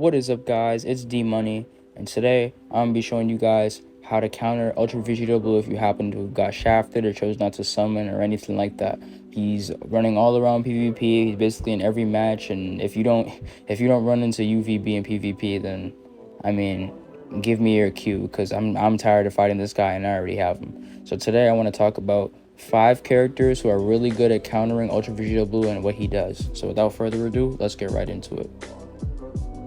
What is up, guys? It's D Money, and today I'm gonna be showing you guys how to counter Ultra Vegito Blue if you happen to have got shafted or chose not to summon or anything like that. He's running all around PvP. He's basically in every match, and if you don't run into UVB and PvP, then I mean, give me your cue because I'm tired of fighting this guy and I already have him. So today I want to talk about 5 characters who are really good at countering Ultra Vegito Blue and what he does. So without further ado, let's get right into it.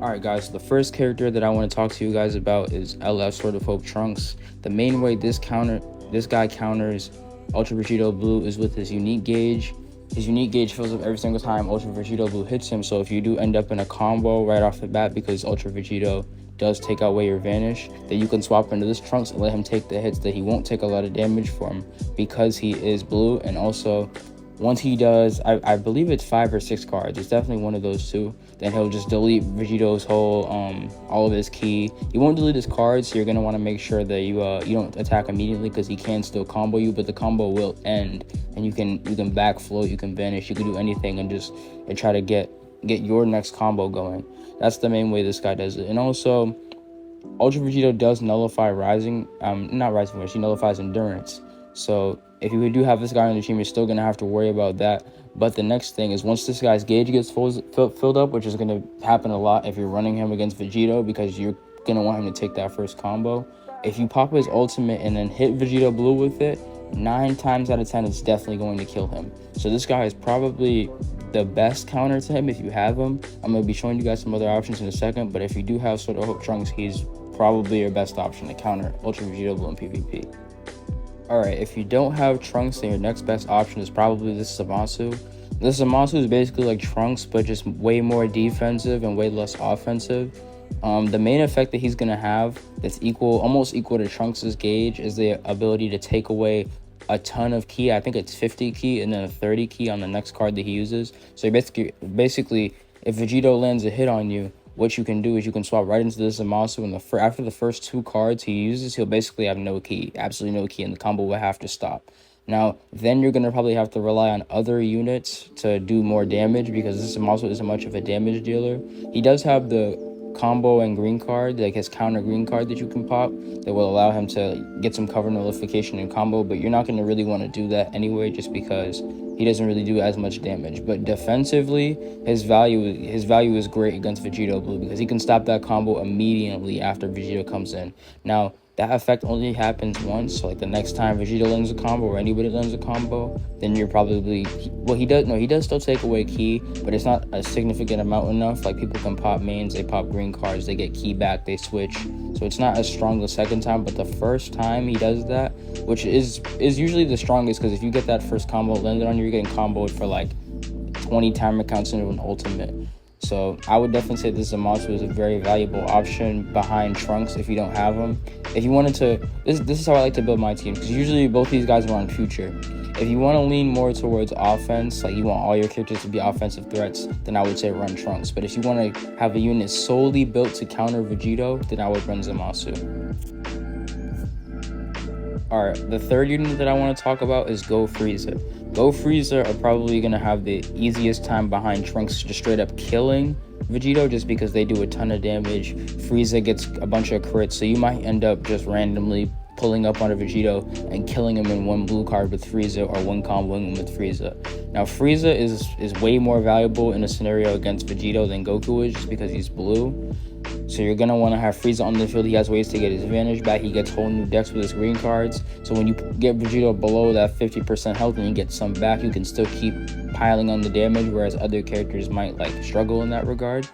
Alright guys, so the first character that I want to talk to you guys about is LF Sword of Hope Trunks. The main way this guy counters Ultra Vegito Blue is with his unique gauge. His unique gauge fills up every single time Ultra Vegito Blue hits him, so if you do end up in a combo right off the bat because Ultra Vegito does take away your vanish, then you can swap into this Trunks and let him take the hits that he won't take a lot of damage from because he is blue. And also, once he does, I believe it's 5 or 6 cards. It's definitely one of those two. Then he'll just delete Vegito's whole, all of his key. He won't delete his cards, so you're gonna want to make sure that you don't attack immediately because he can still combo you, but the combo will end, and you can backfloat, you can vanish, you can do anything and try to get your next combo going. That's the main way this guy does it. And also, Ultra Vegito does nullify Rising, not Rising Wish, he nullifies Endurance. So if you do have this guy on the team, you're still going to have to worry about that. But the next thing is once this guy's gauge gets filled up, which is going to happen a lot if you're running him against Vegito because you're going to want him to take that first combo. If you pop his ultimate and then hit Vegito Blue with it, 9 times out of 10, it's definitely going to kill him. So this guy is probably the best counter to him if you have him. I'm going to be showing you guys some other options in a second, but if you do have Sword of Hope Trunks, he's probably your best option to counter Ultra Vegito Blue in PvP. Alright, if you don't have Trunks, then your next best option is probably this Zamasu. This Zamasu is basically like Trunks, but just way more defensive and way less offensive. The main effect that he's going to have that's almost equal to Trunks' gauge is the ability to take away a ton of key. I think it's 50 key and then a 30 key on the next card that he uses. So basically, if Vegito lands a hit on you, what you can do is you can swap right into this Zamasu, and after the first 2 cards he uses, he'll basically have no key, absolutely no key, and the combo will have to stop. Now, then you're going to probably have to rely on other units to do more damage because this Zamasu isn't much of a damage dealer. He does have the combo and green card, like his counter green card that you can pop that will allow him to get some cover nullification and combo, but you're not going to really want to do that anyway just because he doesn't really do as much damage. But defensively, his value is great against Vegito Blue because he can stop that combo immediately after Vegito comes in. Now, that effect only happens once, so like the next time Vegito lands a combo or anybody lands a combo, then you're probably, well, he does still take away key, but it's not a significant amount enough. Like, people can pop mains, they pop green cards, they get key back, they switch, so it's not as strong the second time. But the first time he does that, which is usually the strongest, because if you get that first combo landed on you, you're getting comboed for like 20 timer counts into an ultimate. So I would definitely say this Zamasu is a very valuable option behind Trunks if you don't have him. If you wanted to, this is how I like to build my team, because usually both these guys are on future. If you want to lean more towards offense, like you want all your characters to be offensive threats, then I would say run Trunks. But if you want to have a unit solely built to counter Vegito, then I would run Zamasu. Alright, the third unit that I want to talk about is Go Frieza. Go Frieza are probably going to have the easiest time behind Trunks just straight up killing Vegito just because they do a ton of damage. Frieza gets a bunch of crits, so you might end up just randomly pulling up on a Vegito and killing him in one blue card with Frieza or one comboing him with Frieza. Now, Frieza is way more valuable in a scenario against Vegito than Goku is just because he's blue. So you're going to want to have Frieza on the field. He has ways to get his advantage back. He gets whole new decks with his green cards. So when you get Vegito below that 50% health and you get some back, you can still keep piling on the damage, whereas other characters might like struggle in that regard.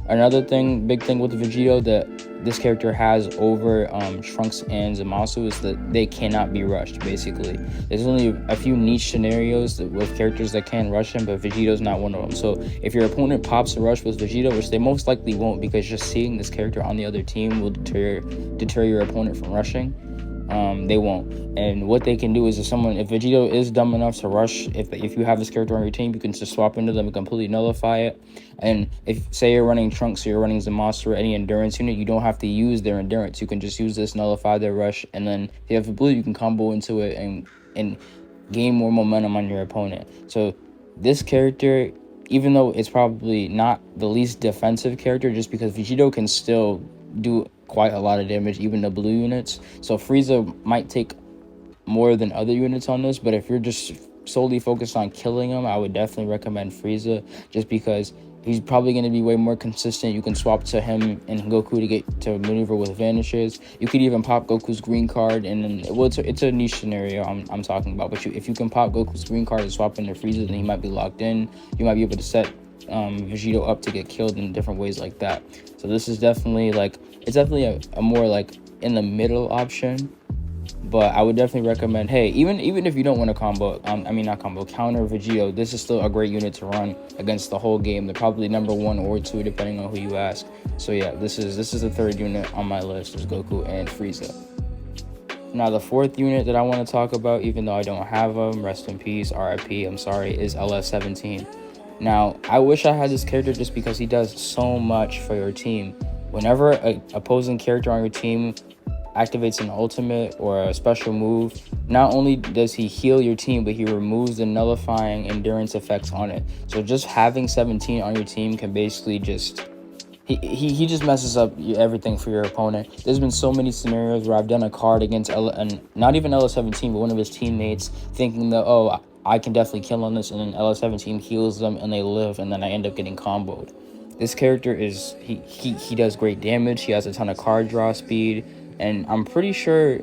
Another big thing with Vegito that this character has over Trunks and Zamasu is that they cannot be rushed, basically. There's only a few niche scenarios with characters that can rush him, but Vegito's not one of them. So if your opponent pops a rush with Vegito, which they most likely won't because just seeing this character on the other team will deter your opponent from rushing, they won't. And what they can do is if Vegito is dumb enough to rush, if you have this character on your team, you can just swap into them and completely nullify it. And if, say you're running Trunks or you're running Zamasu or any endurance unit, you don't have to use their endurance. You can just use this, nullify their rush, and then if you have a blue, you can combo into it and gain more momentum on your opponent. So this character even though it's probably not the least defensive character, just because Vegito can still do quite a lot of damage, even the blue units. So Frieza might take more than other units on this, but if you're just solely focused on killing him, I would definitely recommend Frieza, just because he's probably going to be way more consistent. You can swap to him and Goku to get to maneuver with vanishes. You could even pop Goku's green card, and then well, it's a niche scenario I'm talking about. But if you can pop Goku's green card and swap into Frieza, then he might be locked in. You might be able to set Vegito up to get killed in different ways like that. So this is definitely it's definitely a more like in the middle option. But I would definitely recommend, hey, even if you don't want to combo, not combo, counter Vegito, this is still a great unit to run against the whole game. They're probably number 1 or 2 depending on who you ask. So yeah, this is the third unit on my list, is Goku and Frieza. Now the fourth unit that I want to talk about, even though I don't have them, rest in peace, RIP, I'm sorry, is LS17. Now I wish I had this character just because he does so much for your team. Whenever an opposing character on your team activates an ultimate or a special move, not only does he heal your team, but he removes the nullifying endurance effects on it. So just having 17 on your team can basically just he just messes up everything for your opponent. There's been so many scenarios where I've done a card against and not even LS17, but one of his teammates, thinking that, oh, I can definitely kill on this, and then LS17 heals them and they live, and then I end up getting comboed. This character is he does great damage. He has a ton of card draw speed, and I'm pretty sure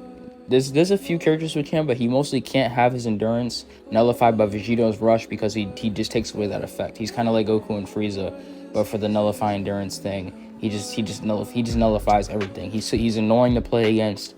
there's a few characters with him, but he mostly can't have his endurance nullified by Vegito's rush, because he just takes away that effect. He's kind of like Goku and Frieza, but for the nullify endurance thing, he just nullifies everything. He's annoying to play against.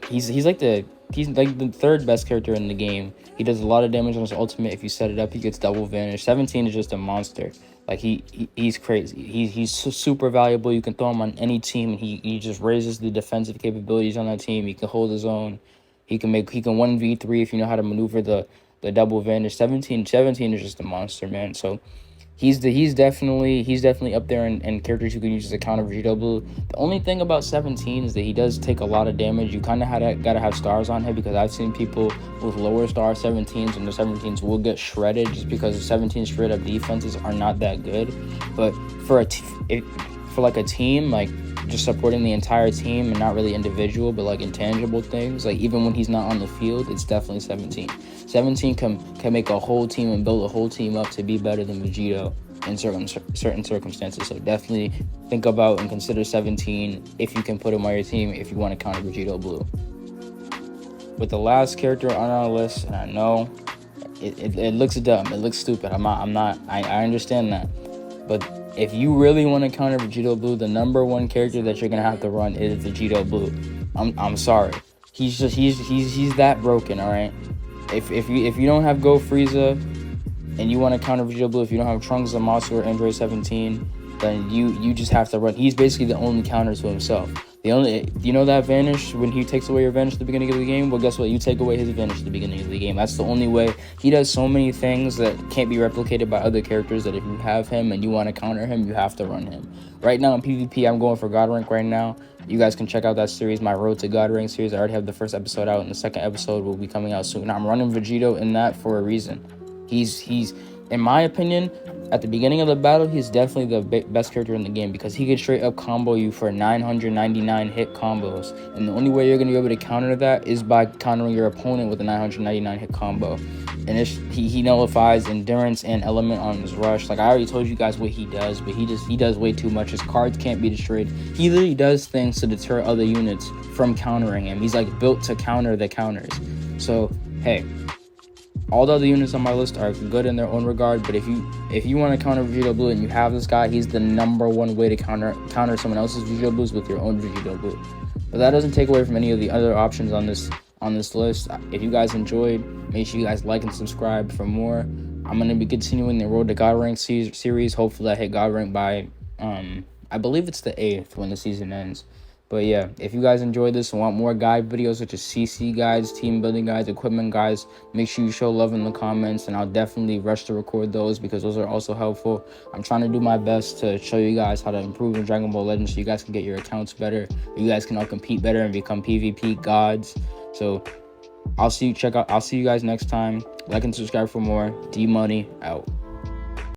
He's like the third best character in the game. He does a lot of damage on his ultimate. If you set it up, he gets double vanish. 17 is just a monster. Like he's crazy. He's super valuable. You can throw him on any team, and he just raises the defensive capabilities on that team. He can hold his own. He can 1v3 if you know how to maneuver the double vanish. 17 is just a monster, man. So he's definitely up there in characters you can use as a counter Vegito Blue. The only thing about 17 is that he does take a lot of damage. You kind of gotta have stars on him, because I've seen people with lower star 17s, and the 17s will get shredded just because the 17 straight up defenses are not that good. But for a team, like just supporting the entire team and not really individual, but like intangible things, like even when he's not on the field, it's definitely 17. 17 can make a whole team and build a whole team up to be better than Vegito in certain circumstances. So definitely think about and consider 17 if you can put him on your team, if you want to counter Vegito Blue. With the last character on our list, and I know it looks dumb, it looks stupid, I understand that, but if you really want to counter Vegito Blue, the number 1 character that you're gonna have to run is Vegito Blue. I'm sorry, he's that broken. All right, if you don't have Go Frieza and you want to counter Vegito Blue, if you don't have Trunks, Zamasu, or Android 17, then you just have to run. He's basically the only counter to himself. That vanish, when he takes away your vanish at the beginning of the game, well, guess what? You take away his vanish at the beginning of the game. That's the only way. He does so many things that can't be replicated by other characters, that if you have him and you want to counter him, you have to run him. Right now in PvP, I'm going for God rank right now. You guys can check out that series, my Road to God rank series. I already have the first episode out, and the second episode will be coming out soon. I'm running Vegito in that for a reason. He's in my opinion, at the beginning of the battle, he's definitely the best character in the game, because he can straight up combo you for 999 hit combos. And the only way you're going to be able to counter that is by countering your opponent with a 999 hit combo. And he nullifies endurance and element on his rush. Like I already told you guys what he does, but he does way too much. His cards can't be destroyed. He literally does things to deter other units from countering him. He's like built to counter the counters. So, hey, all the other units on my list are good in their own regard, but if you want to counter Vegito Blue and you have this guy, he's the number 1 way to counter someone else's Vegito Blues with your own Vegito Blue. But that doesn't take away from any of the other options on this list. If you guys enjoyed, make sure you guys like and subscribe for more. I'm going to be continuing the Road to God Rank series. Hopefully I hit God Rank by, I believe it's the 8th when the season ends. But yeah, if you guys enjoyed this and want more guide videos such as CC guides, team building guides, equipment guides, make sure you show love in the comments, and I'll definitely rush to record those, because those are also helpful. I'm trying to do my best to show you guys how to improve in Dragon Ball Legends so you guys can get your accounts better, you guys can all compete better and become PvP gods. So I'll see you guys next time. Like and subscribe for more. D Money out.